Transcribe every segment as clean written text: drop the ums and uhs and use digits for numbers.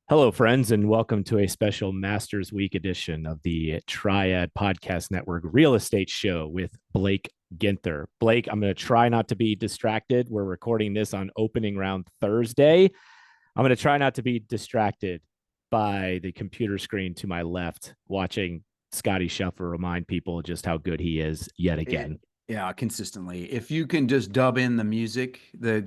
Hello, friends, and welcome to a special Masters Week edition of the Triad Podcast Network Real Estate Show with Blake Ginther. Blake, I'm going to try not to be distracted. We're recording this on opening round Thursday. I'm going to try not to be distracted by the computer screen to my left, watching Scotty Scheffler remind people just how good he is yet again. Yeah, consistently. If you can just dub in the music, the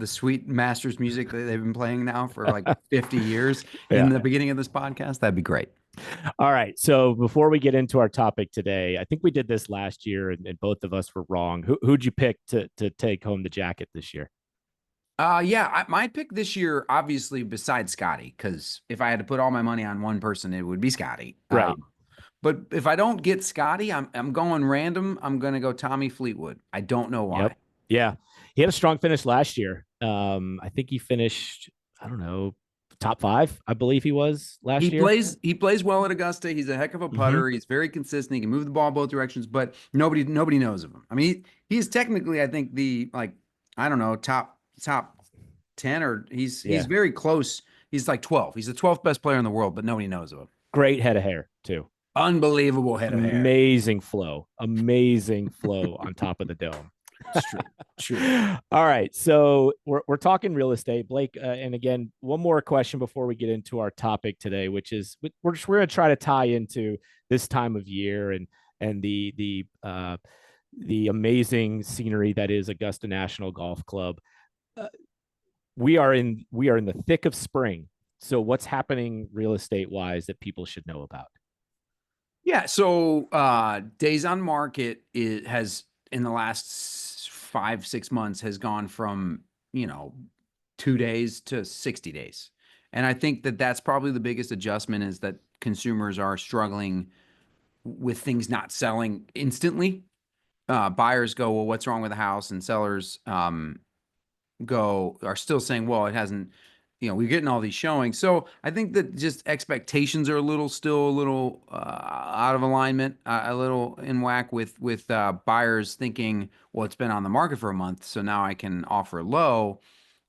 sweet Masters music that they've been playing now for like 50 years in Yeah. the beginning of this podcast, that'd be great. All right. So before we get into our topic today, I think we did this last year and both of us were wrong. Who'd you pick to take home the jacket this year? My pick this year, obviously, besides Scotty, because if I had to put all my money on one person, it would be Scotty. Right. But if I don't get Scotty, I'm going random. I'm gonna go Tommy Fleetwood. I don't know Yep. why. Yeah. He had a strong finish last year. I think he finished, I don't know, top five, I believe he was last year. He plays well at Augusta. He's a heck of a Hmm. putter. He's very consistent. He can move the ball both directions, but nobody knows of him. I mean, he's technically, I think, the like I don't know, top 10, or he's Yeah. very close. He's like 12. He's the 12th best player in the world, but nobody knows of him. Great head of hair, too. Unbelievable head of hair. Amazing flow on top of the dome. It's true. True. All right, so we're talking real estate, Blake, and again, one more question before we get into our topic today, which is we're going to try to tie into this time of year and the amazing scenery that is Augusta National Golf Club. Uh, we are in the thick of spring, so what's happening real estate wise that people should know about? Yeah. So days on market has in the last 5, 6 months has gone from, 2 days to 60 days. And I think that that's probably the biggest adjustment is that consumers are struggling with things not selling instantly. Buyers go, well, what's wrong with the house? And sellers are still saying, well, it hasn't, we're getting all these showings. So I think that just expectations are still a little out of alignment, a little in whack with buyers thinking, well, it's been on the market for a month, so now I can offer low.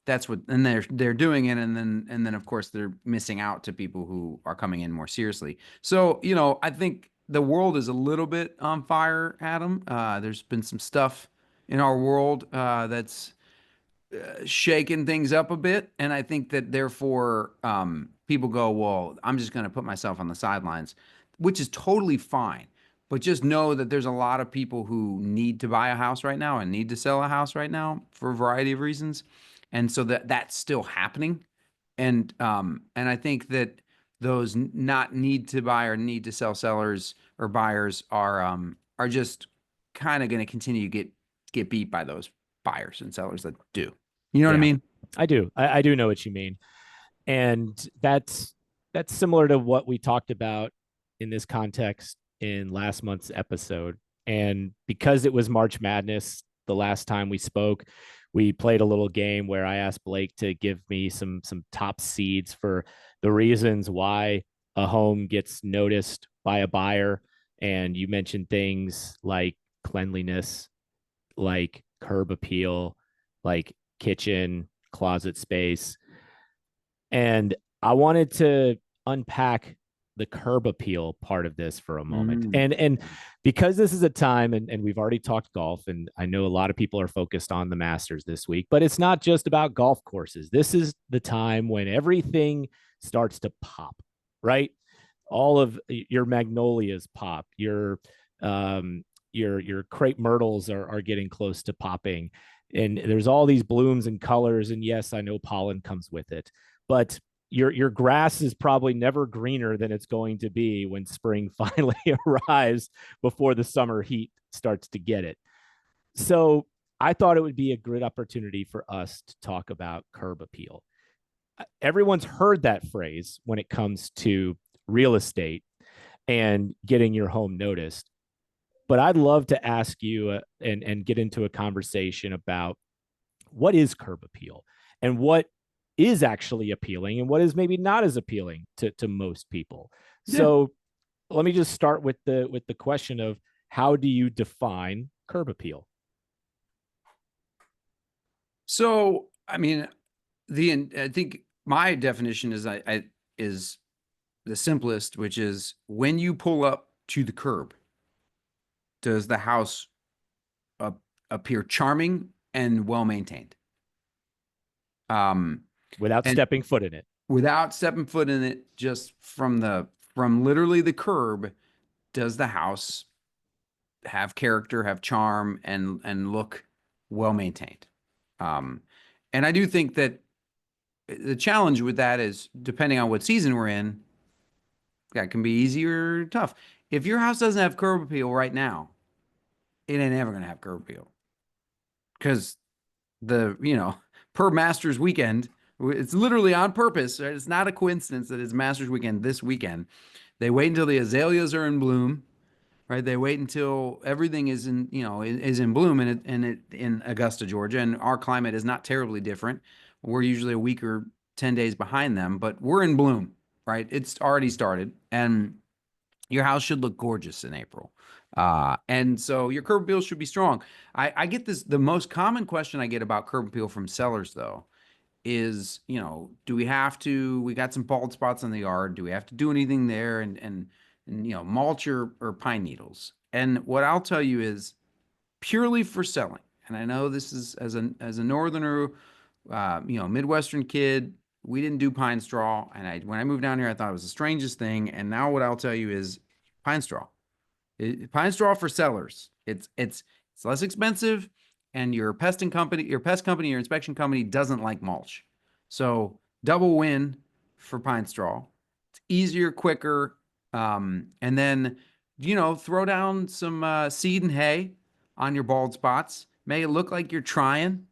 That's what, and they're doing it, and then of course they're missing out to people who are coming in more seriously. So I think the world is a little bit on fire, Adam. There's been some stuff in our world that's shaking things up a bit. And I think that therefore people go, well, I'm just going to put myself on the sidelines, which is totally fine. But just know that there's a lot of people who need to buy a house right now and need to sell a house right now for a variety of reasons. And so that's still happening. And I think that those not need to buy or need to sell sellers or buyers are just kind of going to continue to get beat by those buyers and sellers that do. You know what I Yeah, mean? I do. I do know what you mean. And that's similar to what we talked about in this context in last month's episode. And because it was March Madness the last time we spoke, we played a little game where I asked Blake to give me some top seeds for the reasons why a home gets noticed by a buyer. And you mentioned things like cleanliness, like curb appeal, like kitchen, closet space. And I wanted to unpack the curb appeal part of this for a moment. And because this is a time and we've already talked golf, and I know a lot of people are focused on the Masters this week, but it's not just about golf courses. This is the time when everything starts to pop, right? All of your magnolias pop, your crepe myrtles are getting close to popping, and there's all these blooms and colors, and yes, I know pollen comes with it, but your grass is probably never greener than it's going to be when spring finally arrives before the summer heat starts to get it. So I thought it would be a good opportunity for us to talk about curb appeal. Everyone's heard that phrase when it comes to real estate and getting your home noticed, but I'd love to ask you and get into a conversation about what is curb appeal and what is actually appealing and what is maybe not as appealing to most people. Yeah. So let me just start with the question of how do you define curb appeal? So, I mean, I think My definition is the simplest, which is when you pull up to the curb, does the house uh, appear charming and well maintained? Um, Without and stepping foot in it. without stepping foot in it, just from literally the curb, does the house have character, have charm, and look well maintained? Um, and I do think that the challenge with that is depending on what season we're in, that can be easy or tough. If your house doesn't have curb appeal right now, it ain't ever gonna have curb appeal because per Masters weekend, it's literally on purpose. Right? It's not a coincidence that it's Masters weekend this weekend. They wait until the azaleas are in bloom, right? They wait until everything is in bloom in Augusta, Georgia, and our climate is not terribly different. We're usually a week or 10 days behind them, but we're in bloom, right? It's already started, and your house should look gorgeous in April. And so your curb appeal should be strong. I get this. The most common question I get about curb appeal from sellers, though, is, do we have to, we got some bald spots in the yard. Do we have to do anything there? And mulch or pine needles. And what I'll tell you is purely for selling. And I know this is as a northerner, Midwestern kid, we didn't do pine straw. And when I moved down here, I thought it was the strangest thing. And now what I'll tell you is pine straw. Pine straw for sellers. It's less expensive, and your pest company, your inspection company doesn't like mulch. So double win for pine straw. It's easier, quicker, and then throw down some seed and hay on your bald spots. Make it look like you're trying,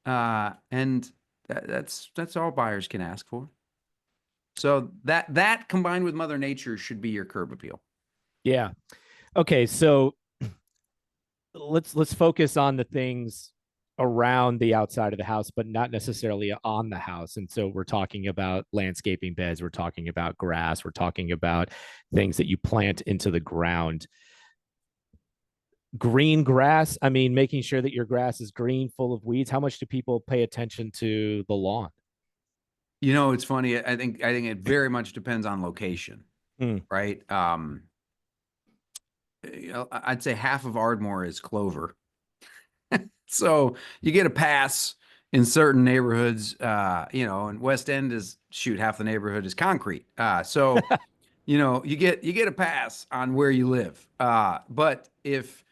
and that's all buyers can ask for. So that combined with Mother Nature should be your curb appeal. Yeah. Okay, so let's focus on the things around the outside of the house, but not necessarily on the house. And so we're talking about landscaping beds, we're talking about grass, we're talking about things that you plant into the ground. Green grass, I mean, making sure that your grass is green, full of weeds. How much do people pay attention to the lawn? It's funny. I think it very much depends on location, Mm. right? I'd say half of Ardmore is clover. So you get a pass in certain neighborhoods, and West End is shoot, half the neighborhood is concrete. So you get a pass on where you live. But if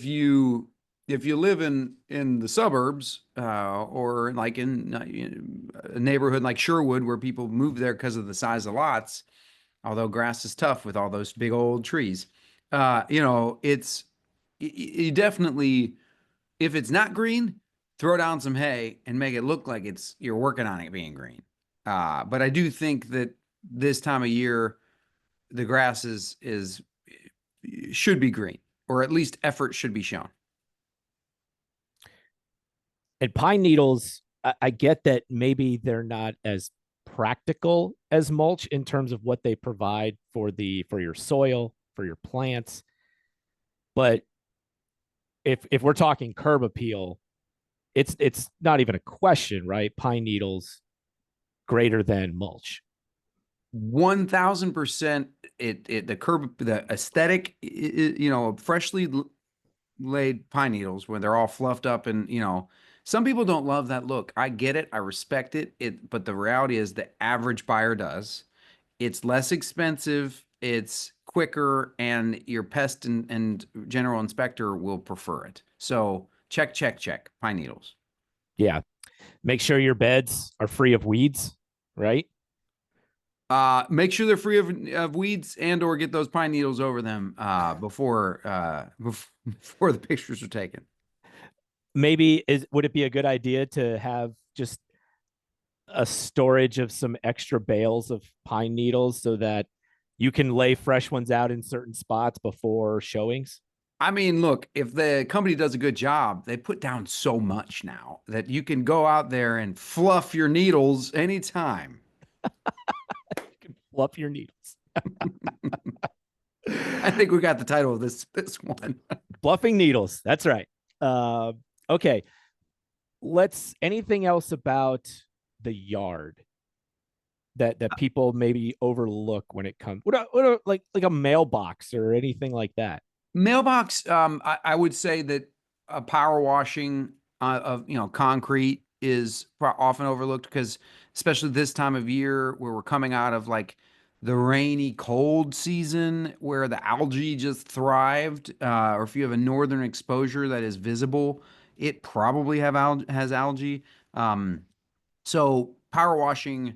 you live in the suburbs, or like in a neighborhood like Sherwood where people move there because of the size of lots, although grass is tough with all those big old trees, it's you definitely, if it's not green, throw down some hay and make it look like you're working on it being green. But I do think that this time of year, the grass is should be green, or at least effort should be shown. And pine needles, I get that maybe they're not as practical as mulch in terms of what they provide for your soil, for your plants. But if we're talking curb appeal, it's not even a question, right? Pine needles greater than mulch. 1,000%. The aesthetic, freshly laid pine needles when they're all fluffed up, and some people don't love that look. I get it. I respect it. But the reality is the average buyer does. It's less expensive, it's quicker, and your pest and general inspector will prefer it. So check, check, check. Pine needles. Yeah. Make sure your beds are free of weeds, right? Make sure they're free of weeds, and/or get those pine needles over them before the pictures are taken. Maybe would it be a good idea to have just a storage of some extra bales of pine needles so that you can lay fresh ones out in certain spots before showings? I mean, look, if the company does a good job, they put down so much now that you can go out there and fluff your needles anytime. You can fluff your needles. I think we got the title of this one. Fluffing needles. That's right. Okay. Anything else about the yard? that people maybe overlook when it comes like a mailbox or anything like that? Mailbox, I would say that power washing of concrete is often overlooked because especially this time of year where we're coming out of like the rainy cold season where the algae just thrived, or if you have a northern exposure that is visible, it probably has algae. Um, so power washing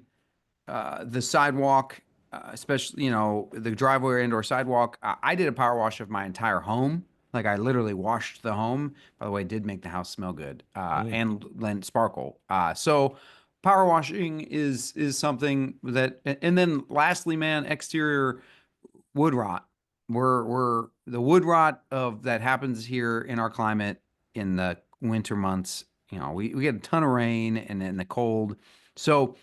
the sidewalk, especially the driveway and or sidewalk. I did a power wash of my entire home. Like I literally washed the home. By the way, it did make the house smell good Mm. and then sparkle. So power washing is something that. And then lastly, man, exterior wood rot. We're the wood rot of that happens here in our climate in the winter months. We get a ton of rain and in the cold. So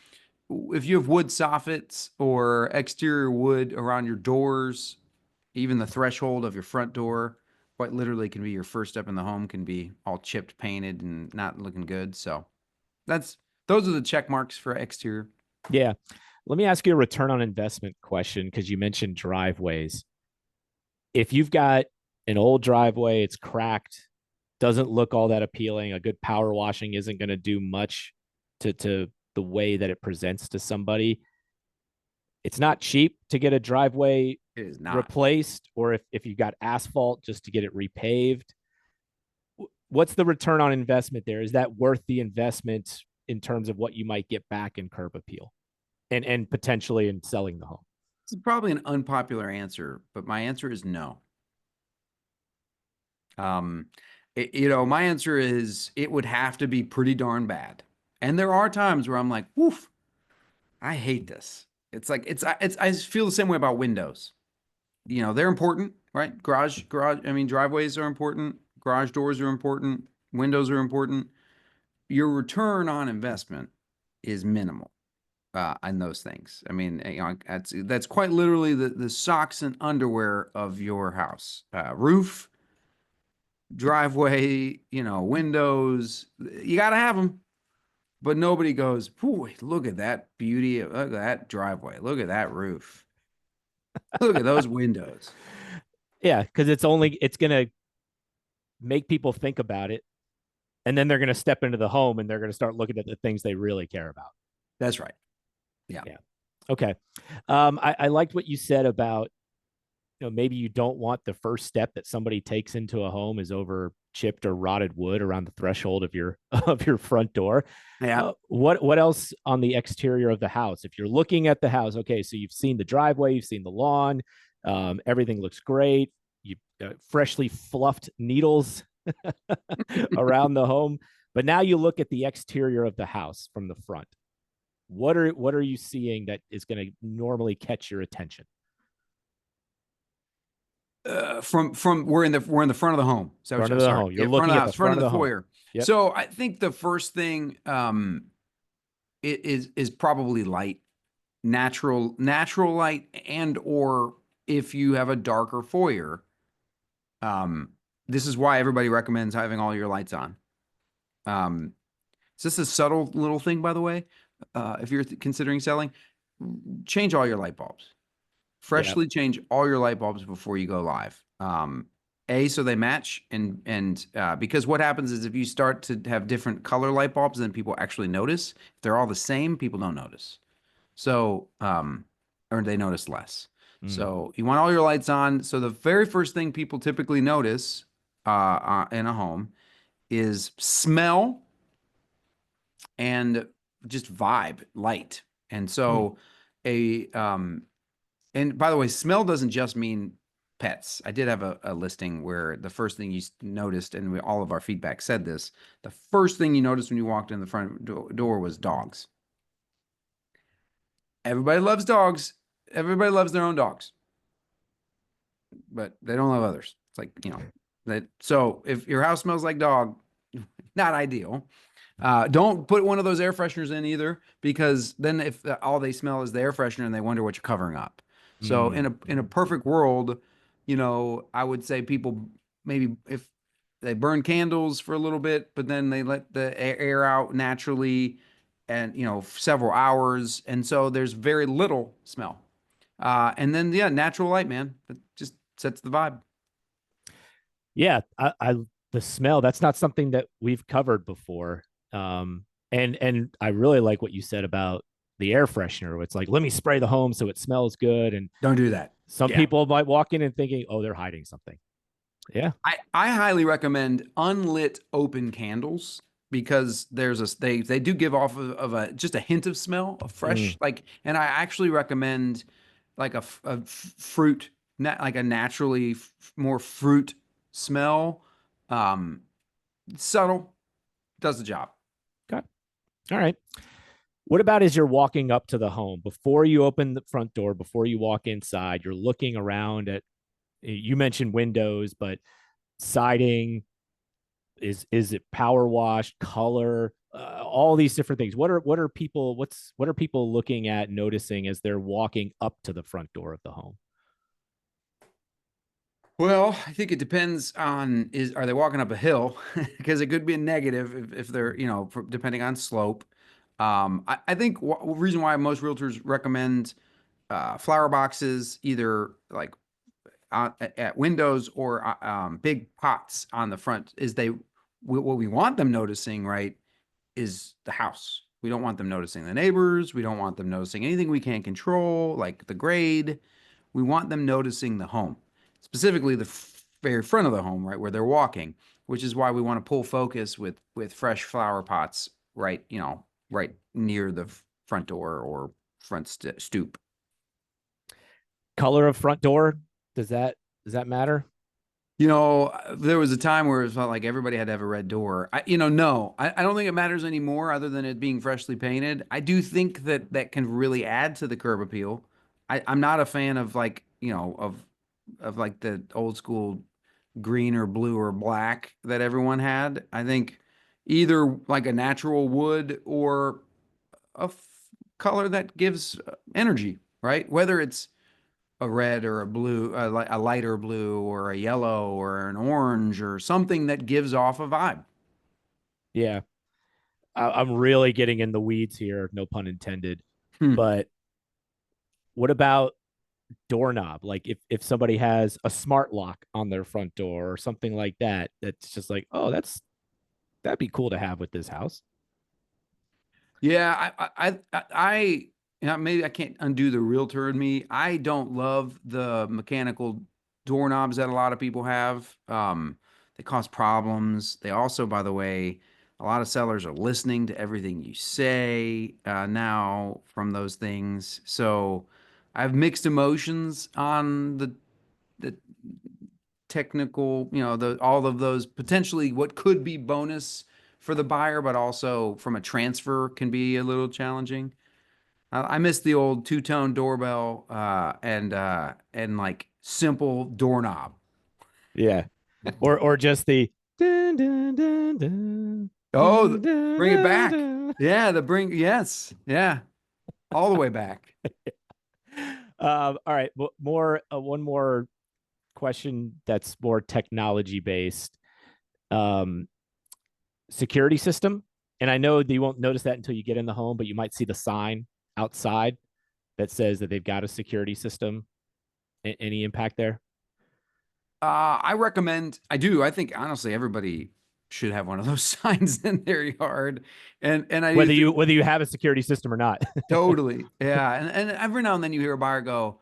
if you have wood soffits or exterior wood around your doors, even the threshold of your front door, quite literally can be your first step in the home, can be all chipped, painted, and not looking good. So that's those are the check marks for exterior. Yeah. Let me ask you a return on investment question because you mentioned driveways. If you've got an old driveway, it's cracked, doesn't look all that appealing, a good power washing isn't going to do much to the way that it presents to somebody. It's not cheap to get a driveway It is not. replaced, or if you got asphalt just to get it repaved. What's the return on investment there? Is that worth the investment in terms of what you might get back in curb appeal and potentially in selling the home? It's probably an unpopular answer, but my answer is no. Um, my answer is it would have to be pretty darn bad. And there are times where I'm like, woof, I hate this. It's like I feel the same way about windows. They're important, right? I mean, driveways are important, garage doors are important, windows are important. Your return on investment is minimal in those things. I mean, that's quite literally the socks and underwear of your house. Roof, driveway, windows, you got to have them. But nobody goes, boy, look at that beauty. Look at that driveway. Look at that roof. Look at those windows. Yeah, because it's gonna make people think about it, and then they're gonna step into the home and they're gonna start looking at the things they really care about. That's right. Yeah. Yeah. Okay. I liked what you said about maybe you don't want the first step that somebody takes into a home is over chipped or rotted wood around the threshold of your of your front door. Yeah. What else on the exterior of the house? If you're looking at the house, okay, so you've seen the driveway, you've seen the lawn, everything looks great. You freshly fluffed needles around the home, but now you look at the exterior of the house from the front. What are you seeing that is going to normally catch your attention? From we're in the front of the home. So Front of the sorry, home. You're yeah, front of looking the at the house, front front of of the the home. foyer. Yep. So I think the first thing is probably light, natural light, and or if you have a darker foyer, um, this is why everybody recommends having all your lights on. Um, it's just a subtle little thing, by the way. If you're considering selling, change all your light bulbs. Yep. Freshly change all your light bulbs before you go live. So they match, and because what happens is if you start to have different color light bulbs, then people actually notice. If they're all the same, people don't notice. So, or they notice less. Mm. So you want all your lights on. So the very first thing people typically notice in a home is smell and just vibe, light. And Mm. so a and by the way, smell doesn't just mean pets. I did have a listing where the first thing you noticed, and all of our feedback said this, the first thing you noticed when you walked in the front door was dogs. Everybody loves dogs. Everybody loves their own dogs, but they don't love others. It's like, that. So if your house smells like dog, not ideal. Don't put one of those air fresheners in either, because then if all they smell is the air freshener and they wonder what you're covering up. So Mm. in a perfect world, I would say people maybe if they burn candles for a little bit, but then they let the air out naturally, and several hours, and so there's very little smell. And then yeah, natural light, man, that just sets the vibe. Yeah, I the smell, that's not something that we've covered before. And I really like what you said about the air freshener. It's like, let me spray the home so it smells good. And Don't do that. some Yeah. people might walk in and thinking, oh, they're hiding something. Yeah. I highly recommend unlit open candles because they do give off of a just a hint of smell of fresh, Mm, like, and I actually recommend like fruit, like a naturally more fruit smell. um Subtle, does the job. okay. All right. What about as you're walking up to the home, before you open the front door, before you walk inside, you're looking around at, you mentioned windows, but siding, is it power washed, color, all these different things. What are people looking at, noticing as they're walking up to the front door of the home? Well, I think it depends on, is are they walking up a hill? Because it could be a negative if they're, depending on slope. I think reason why most realtors recommend flower boxes, either like at windows or big pots on the front, is what we want them noticing, right, is the house. We don't want them noticing the neighbors. We don't want them noticing anything we can't control, like the grade. We want them noticing the home, specifically the very front of the home, right where they're walking, which is why we want to pull focus with fresh flower pots, right, right near the front door or front stoop. Color of front door, does that matter? There was a time where it felt like everybody had to have a red door. No, I don't think it matters anymore other than it being freshly painted. I do think that that can really add to the curb appeal. I'm not a fan of like, of like the old school green or blue or black that everyone had. I think either like a natural wood or a color that gives energy, right? Whether it's a red or a blue, a lighter blue or a yellow or an orange or something that gives off a vibe. Yeah, I'm really getting in the weeds here, no pun intended. Hmm. But what about doorknob? Like if somebody has a smart lock on their front door or something like that, that's just like, oh, that'd be cool to have with this house. Yeah, maybe I can't undo the realtor in me. I don't love the mechanical doorknobs that a lot of people have. They cause problems. They also, by the way, a lot of sellers are listening to everything you say now from those things. So I have mixed emotions on the technical, all of those potentially what could be bonus for the buyer, but also from a transfer can be a little challenging. I miss the old two-tone doorbell and like simple doorknob. Yeah. Or just the dun, dun, dun, dun, Oh, dun, dun, bring it dun, back. dun. Yeah, yes, yeah, all the way back. All right, more one more question that's more technology based. Um, Security system, and I know that you won't notice that until you get in the home, but you might see the sign outside that says that they've got a security system. Any impact there? I recommend. I do. I think honestly, everybody should have one of those signs in their yard, and I do Whether you think whether you have a security system or not. totally, yeah. And every now and then you hear a buyer go,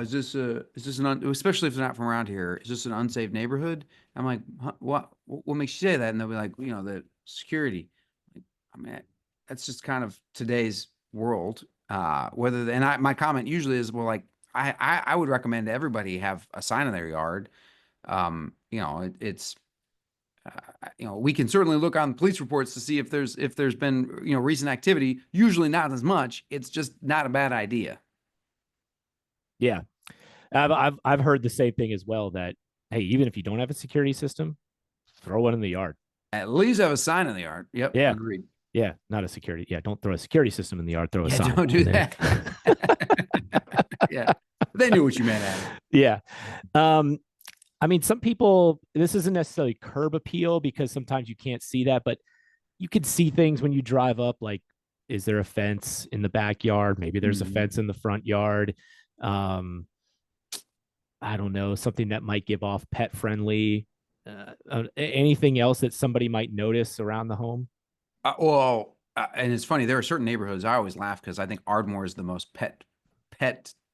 is this especially if they're not from around here, is this an unsafe neighborhood? I'm like, huh, what makes you say that? And they'll be like, the security. Like, I mean, that's just kind of today's world. My comment usually is, well, like, I would recommend everybody have a sign in their yard. It's we can certainly look on police reports to see if there's been recent activity. Usually not as much. It's just not a bad idea. Yeah, I've heard the same thing as well. That, hey, even if you don't have a security system, throw one in the yard. At least have a sign in the yard. Yep, Yeah, agreed. yeah, not a security. Yeah, don't throw a security system in the yard. Throw a Yeah, sign. don't do that. Yeah, they knew what you meant, Adam. Yeah. Um, I mean, some people, this isn't necessarily curb appeal because sometimes you can't see that, but you could see things when you drive up, like Is there a fence in the backyard? Maybe there's a Mhm. fence in the front yard. Um, I don't know, something that might give off pet friendly. Anything else that somebody might notice around the home? And it's funny. There are certain neighborhoods I always laugh because I think Ardmore is the most pet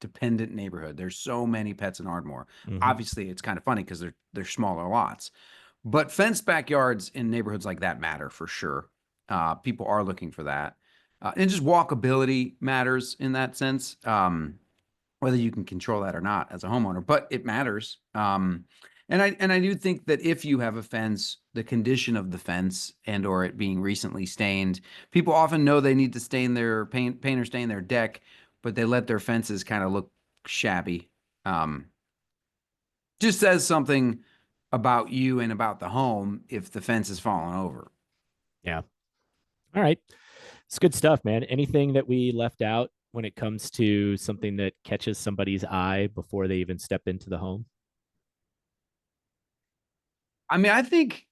dependent neighborhood. There's so many pets in Ardmore. Mm-hmm. Obviously, it's kind of funny because they're smaller lots, but fenced backyards in neighborhoods like that matter for sure. People are looking for that, and just walkability matters in that sense. Whether you can control that or not as a homeowner, but it matters. And I do think that if you have a fence, the condition of the fence and or it being recently stained, people often know they need to stain their paint or stain their deck, but they let their fences kind of look shabby. Um, just says something about you and about the home if the fence is falling over. Yeah. All right. It's good stuff, man. Anything that we left out when it comes to something that catches somebody's eye before they even step into the home? I mean, I think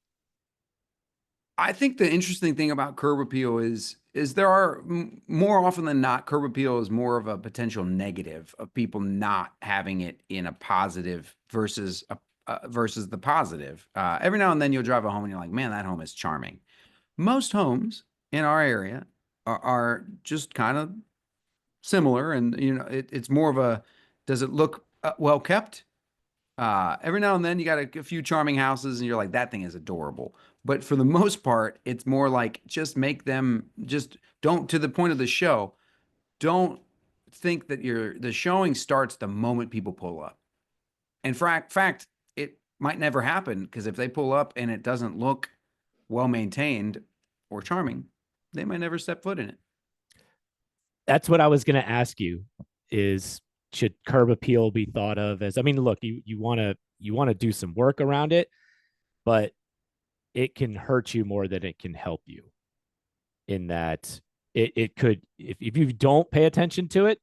the interesting thing about curb appeal is there are more often than not, curb appeal is more of a potential negative of people not having it in a positive versus the positive. Every now and then you'll drive a home and you're like, man, that home is charming. Most homes in our area are just kind of similar, and it's more of a, does it look well kept? Every now and then you got a few charming houses and you're like, that thing is adorable. But for the most part, it's more like just make them just don't, to the point of the show, don't think that the showing starts the moment people pull up. In fact, it might never happen because if they pull up and it doesn't look well maintained or charming, they might never step foot in it. That's what I was going to ask you is should curb appeal be thought of as, I mean, look, you want to do some work around it, but it can hurt you more than it can help you in that it could, if you don't pay attention to it,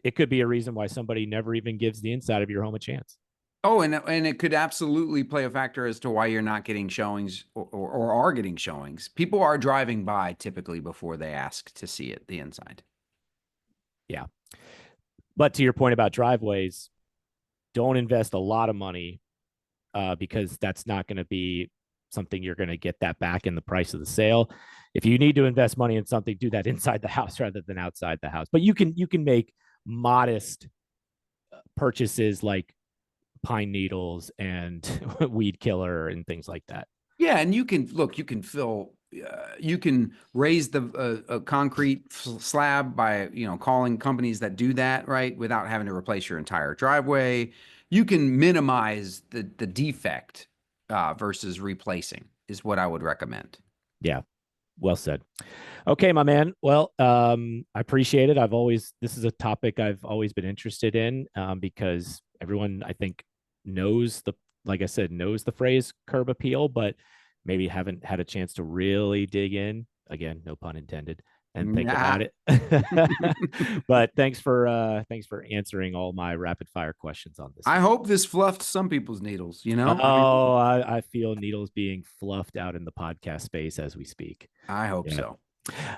it could be a reason why somebody never even gives the inside of your home a chance. Oh, and it could absolutely play a factor as to why you're not getting showings or are getting showings. People are driving by typically before they ask to see it, the inside. Yeah. But to your point about driveways, don't invest a lot of money because that's not going to be something you're going to get that back in the price of the sale. If you need to invest money in something, do that inside the house rather than outside the house. But you can make modest purchases like pine needles and weed killer and things like that. Yeah, and you can look, you can fill, you can raise the concrete slab by, calling companies that do that, right, without having to replace your entire driveway. You can minimize the defect versus replacing is what I would recommend. Yeah, well said. Okay, my man. Well, I appreciate it. This is a topic I've always been interested in because everyone, I think, knows like I said, knows the phrase curb appeal, but maybe haven't had a chance to really dig in. Again, no pun intended, and think Nah. about it. But thanks for answering all my rapid fire questions on this I one. hope this fluffed some people's needles, you know? I mean, Oh, I feel needles being fluffed out in the podcast space as we speak. I hope Yeah. so.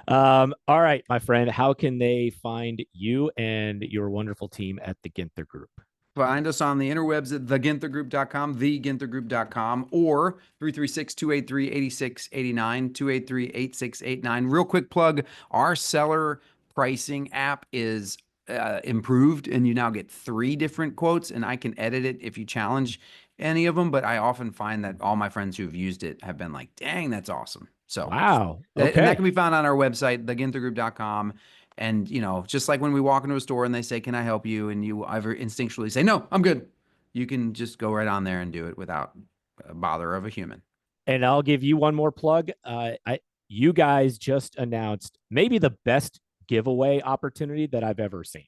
All right, my friend. How can they find you and your wonderful team at the Ginther Group? Find us on the interwebs at theginthergroup.com, theginthergroup.com, or 336-283-8689, 283-8689. Real quick plug, our seller pricing app is improved, and you now get 3 different quotes, and I can edit it if you challenge any of them, but I often find that all my friends who have used it have been like, dang, that's awesome. So, Wow. and that Okay. can be found on our website, theginthergroup.com. And, just like when we walk into a store and they say, can I help you? And you either instinctually say, no, I'm good. You can just go right on there and do it without a bother of a human. And I'll give you one more plug. You guys just announced maybe the best giveaway opportunity that I've ever seen.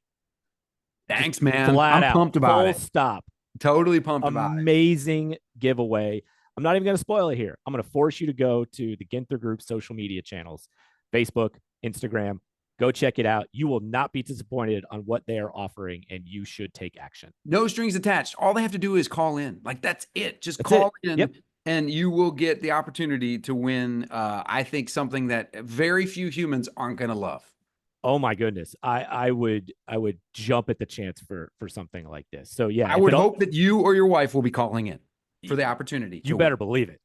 Just Thanks, man. flat I'm out, pumped about full it. stop. Totally pumped about it. Amazing giveaway. I'm not even going to spoil it here. I'm going to force you to go to the Ginther Group social media channels, Facebook, Instagram. Go check it out. You will not be disappointed on what they are offering, and you should take action. No strings attached. All they have to do is call in. Like, that's it. Just That's it. call in. Yep. And you will get the opportunity to win, I think, something that very few humans aren't going to love. Oh my goodness. I would jump at the chance for something like this. So yeah, I if would it all, hope that you or your wife will be calling in for the opportunity you to better win. believe it.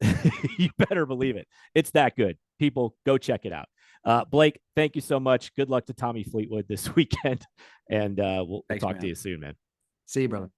You better believe it. It's that good. People, go check it out. Blake, thank you so much. Good luck to Tommy Fleetwood this weekend, and we'll Thanks, talk to man. you soon, man. See you, brother.